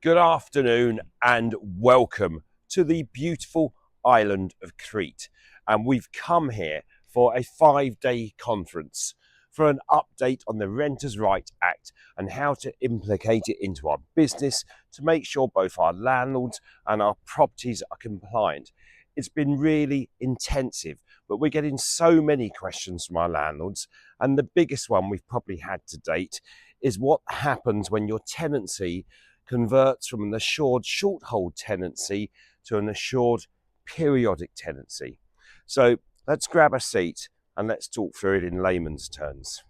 Good afternoon and welcome to the beautiful island of Crete. And we've come here for a 5-day conference for an update on the Renters' Rights Act and how to implicate it into our business to make sure both our landlords and our properties are compliant. It's been really intensive, but we're getting so many questions from our landlords. And the biggest one we've probably had to date is what happens when your tenancy converts from an assured shorthold tenancy to an assured periodic tenancy. So let's grab a seat and let's talk through it in layman's terms.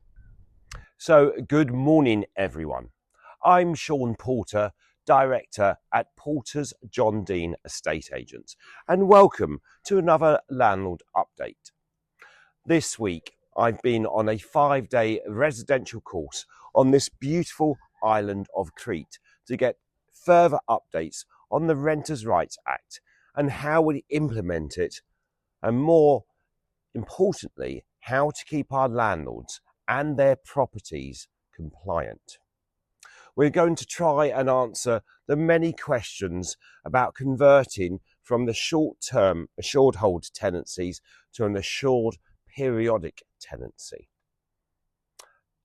So good morning, everyone. I'm Sean Porter, Director at Porter's John Deaan Estate Agents, and welcome to another Landlord Update. This week, I've been on a 5-day residential course on this beautiful island of Crete to get further updates on the Renters' Rights Act and how we implement it, and more importantly, how to keep our landlords and their properties compliant. We're going to try and answer the many questions about converting from the short-term assured hold tenancies to an assured periodic tenancy.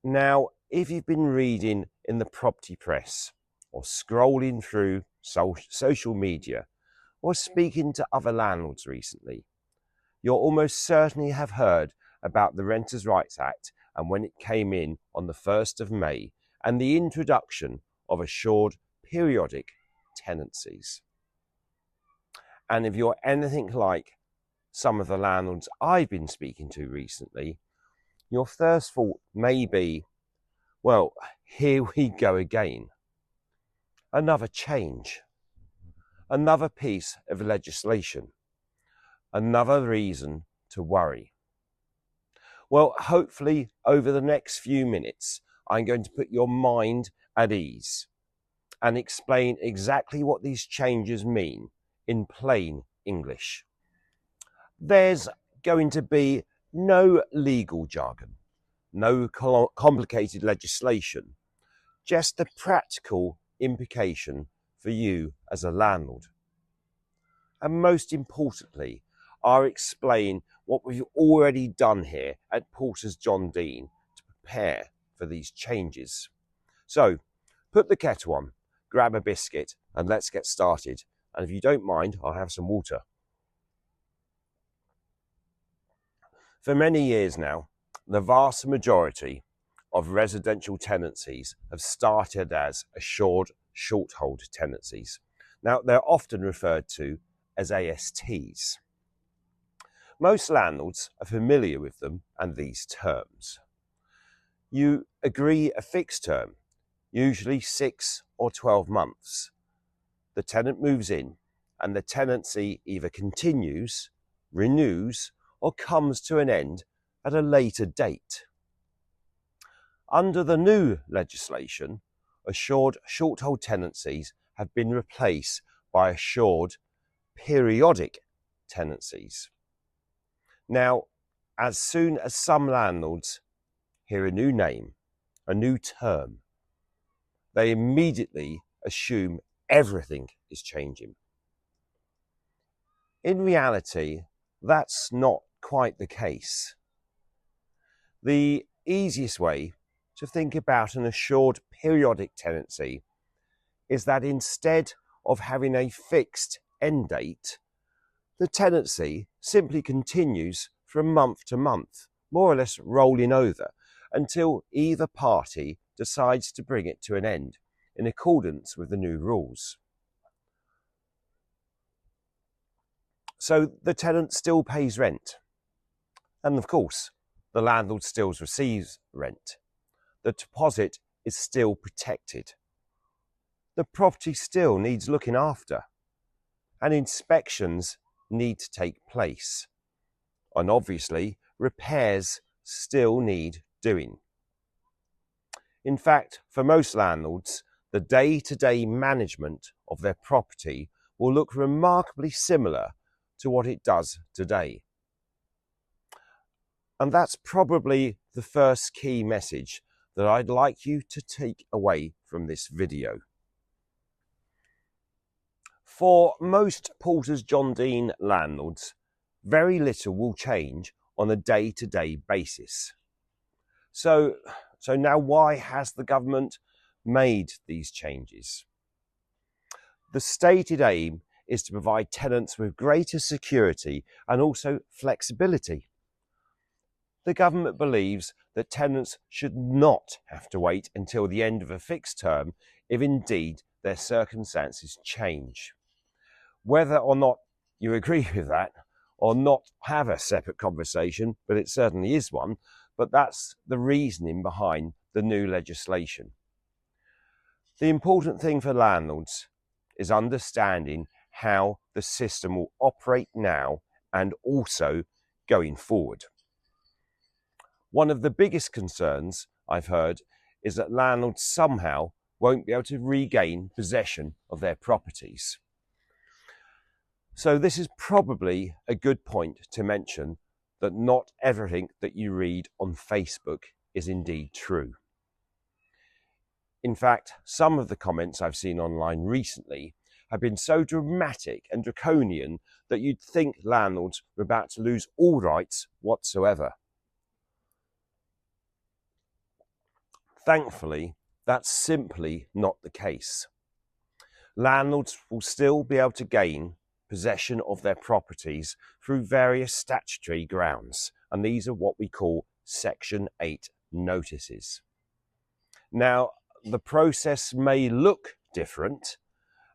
Now, if you've been reading in the property press or scrolling through social media or speaking to other landlords recently, you'll almost certainly have heard about the Renters' Rights Act and when it came in on the 1st of May and the introduction of assured periodic tenancies. And if you're anything like some of the landlords I've been speaking to recently, your first thought may be, well, here we go again. Another change, another piece of legislation, another reason to worry. Well, hopefully over the next few minutes, I'm going to put your mind at ease and explain exactly what these changes mean in plain English. There's going to be no legal jargon, no complicated legislation, just the practical implication for you as a landlord. And most importantly, I'll explain what we've already done here at Porter's John Deaan to prepare for these changes. So put the kettle on, grab a biscuit, and let's get started. And if you don't mind, I'll have some water. For many years now, the vast majority of residential tenancies have started as assured shorthold tenancies. Now, they're often referred to as ASTs. Most landlords are familiar with them and these terms. You agree a fixed term, usually 6 or 12 months. The tenant moves in and the tenancy either continues, renews, or comes to an end at a later date. Under the new legislation, assured shorthold tenancies have been replaced by assured periodic tenancies. Now, as soon as some landlords hear a new name, a new term, they immediately assume everything is changing. In reality, that's not quite the case. The easiest way to think about an assured periodic tenancy is that instead of having a fixed end date, the tenancy simply continues from month to month, more or less rolling over, until either party decides to bring it to an end in accordance with the new rules. So the tenant still pays rent. And of course, the landlord still receives rent. The deposit is still protected. The property still needs looking after. And inspections need to take place. And obviously, repairs still need doing. In fact, for most landlords, the day-to-day management of their property will look remarkably similar to what it does today. And that's probably the first key message that I'd like you to take away from this video. For most Porters John Deane landlords, very little will change on a day-to-day basis. So now why has the government made these changes? The stated aim is to provide tenants with greater security and also flexibility. The government believes that tenants should not have to wait until the end of a fixed term if indeed their circumstances change. Whether or not you agree with that or not, have a separate conversation, but it certainly is one, but that's the reasoning behind the new legislation. The important thing for landlords is understanding how the system will operate now and also going forward. One of the biggest concerns I've heard is that landlords somehow won't be able to regain possession of their properties. So this is probably a good point to mention that not everything that you read on Facebook is indeed true. In fact, some of the comments I've seen online recently have been so dramatic and draconian that you'd think landlords were about to lose all rights whatsoever. Thankfully, that's simply not the case. Landlords will still be able to gain possession of their properties through various statutory grounds, and these are what we call Section 8 notices. Now, the process may look different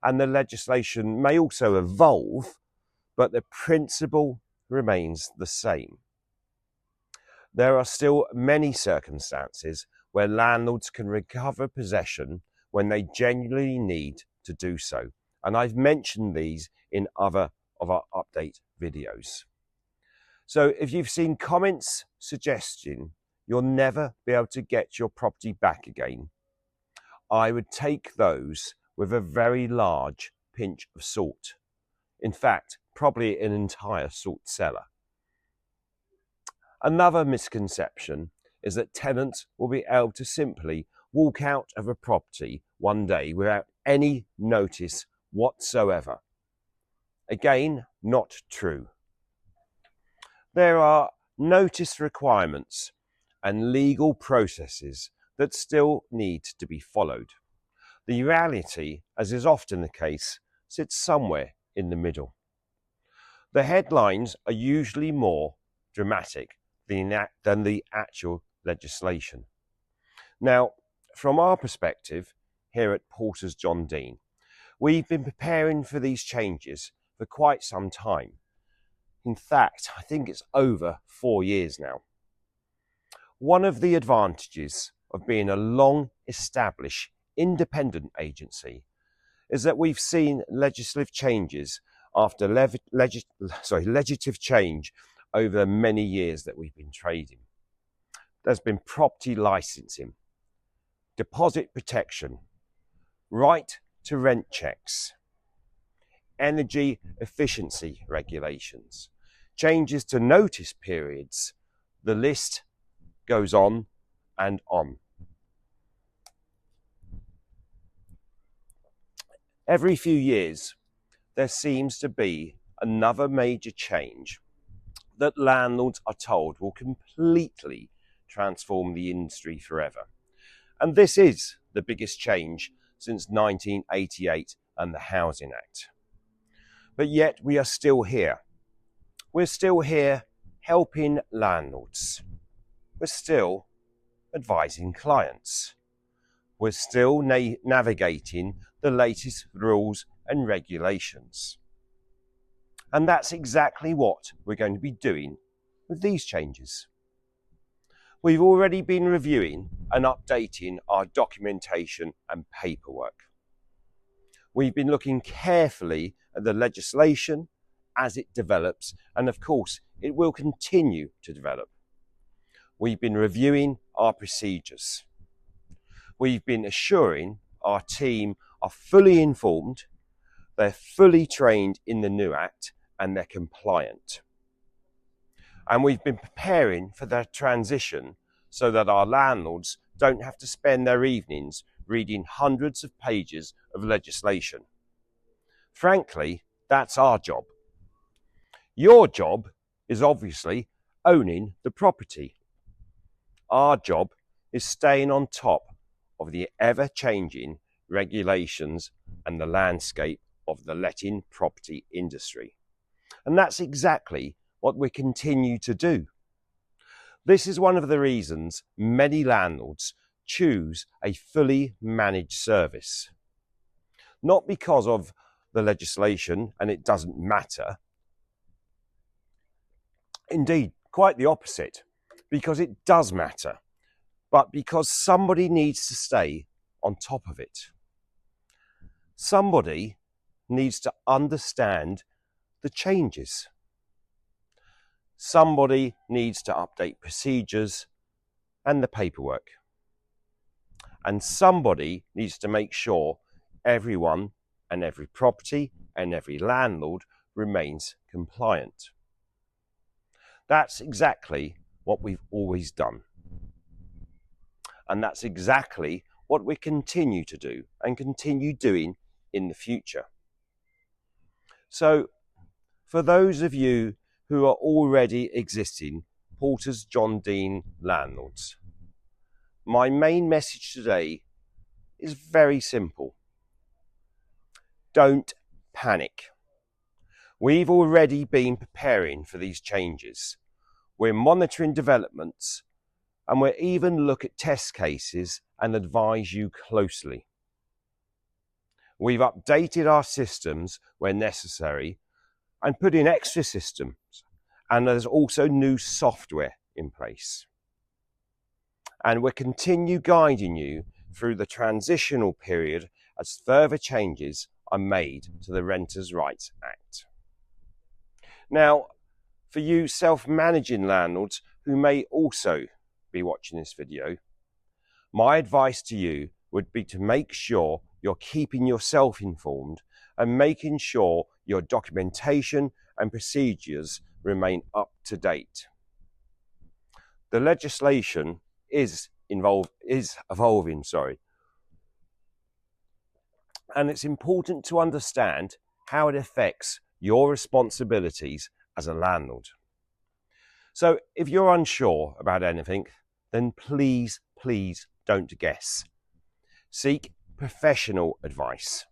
and the legislation may also evolve, but the principle remains the same. There are still many circumstances where landlords can recover possession when they genuinely need to do so, and I've mentioned these in other of our update videos. So if you've seen comments suggesting you'll never be able to get your property back again, I would take those with a very large pinch of salt. In fact, probably an entire salt cellar. Another misconception is that tenants will be able to simply walk out of a property one day without any notice whatsoever. Again, not true. There are notice requirements and legal processes that still need to be followed. The reality, as is often the case, sits somewhere in the middle. The headlines are usually more dramatic than the actual legislation. Now, from our perspective here at Porters John Deane, we've been preparing for these changes for quite some time. In fact, I think it's over 4 years now. One of the advantages of being a long-established independent agency is that we've seen legislative changes after legislative change over the many years that we've been trading. There's been property licensing, deposit protection, right to rent checks, energy efficiency regulations, changes to notice periods. The list goes on and on. Every few years, there seems to be another major change that landlords are told will completely transform the industry forever. And this is the biggest change since 1988 and the Housing Act. But yet we are still here. We're still here helping landlords. We're still advising clients. We're still navigating the latest rules and regulations. And that's exactly what we're going to be doing with these changes. We've already been reviewing and updating our documentation and paperwork. We've been looking carefully at the legislation as it develops, and of course, it will continue to develop. We've been reviewing our procedures. We've been assuring our team are fully informed, they're fully trained in the new Act, and they're compliant. And we've been preparing for their transition so that our landlords don't have to spend their evenings reading hundreds of pages of legislation. Frankly, that's our job. Your job is obviously owning the property. Our job is staying on top of the ever-changing regulations and the landscape of the letting property industry. And that's exactly what we continue to do. This is one of the reasons many landlords choose a fully managed service. Not because of the legislation and it doesn't matter. Indeed, quite the opposite, because it does matter, but because somebody needs to stay on top of it. Somebody needs to understand the changes. Somebody needs to update procedures and the paperwork. And somebody needs to make sure everyone and every property and every landlord remains compliant. That's exactly what we've always done. And that's exactly what we continue to do and continue doing in the future. So, for those of you who are already existing Porters John Deaan landlords, my main message today is very simple. Don't panic. We've already been preparing for these changes. We're monitoring developments and we'll even look at test cases and advise you closely. We've updated our systems where necessary and put in extra systems, and there's also new software in place. And we'll continue guiding you through the transitional period as further changes are made to the Renters' Rights Act. Now, for you self-managing landlords who may also be watching this video, my advice to you would be to make sure you're keeping yourself informed and making sure your documentation and procedures remain up to date. The legislation is evolving, and it's important to understand how it affects your responsibilities as a landlord. So if you're unsure about anything, then please don't guess. Seek professional advice.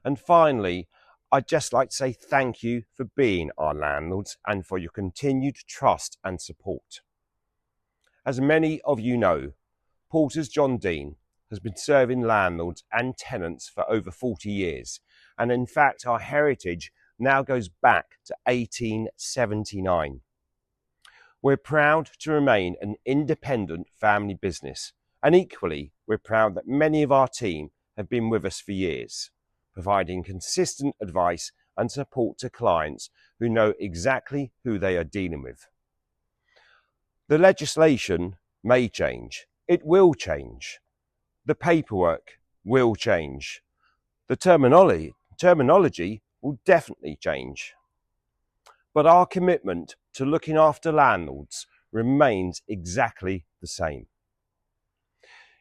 And finally, I'd just like to say thank you for being our landlords and for your continued trust and support. As many of you know, Porters John Deaan has been serving landlords and tenants for over 40 years. And in fact, our heritage now goes back to 1879. We're proud to remain an independent family business. And equally, we're proud that many of our team have been with us for years, providing consistent advice and support to clients who know exactly who they are dealing with. The legislation may change. It will change. The paperwork will change. The terminology will definitely change. But our commitment to looking after landlords remains exactly the same.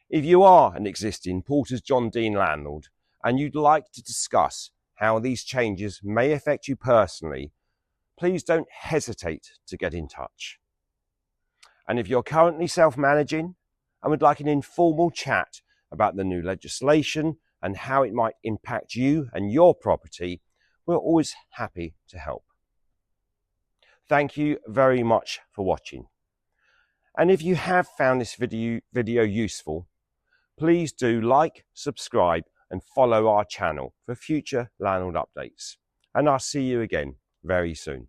If you are an existing Porters John Deaan landlord and you'd like to discuss how these changes may affect you personally, please don't hesitate to get in touch. And if you're currently self-managing and would like an informal chat about the new legislation and how it might impact you and your property, we're always happy to help. Thank you very much for watching. And if you have found this video useful, please do like, subscribe and follow our channel for future landlord updates. And I'll see you again very soon.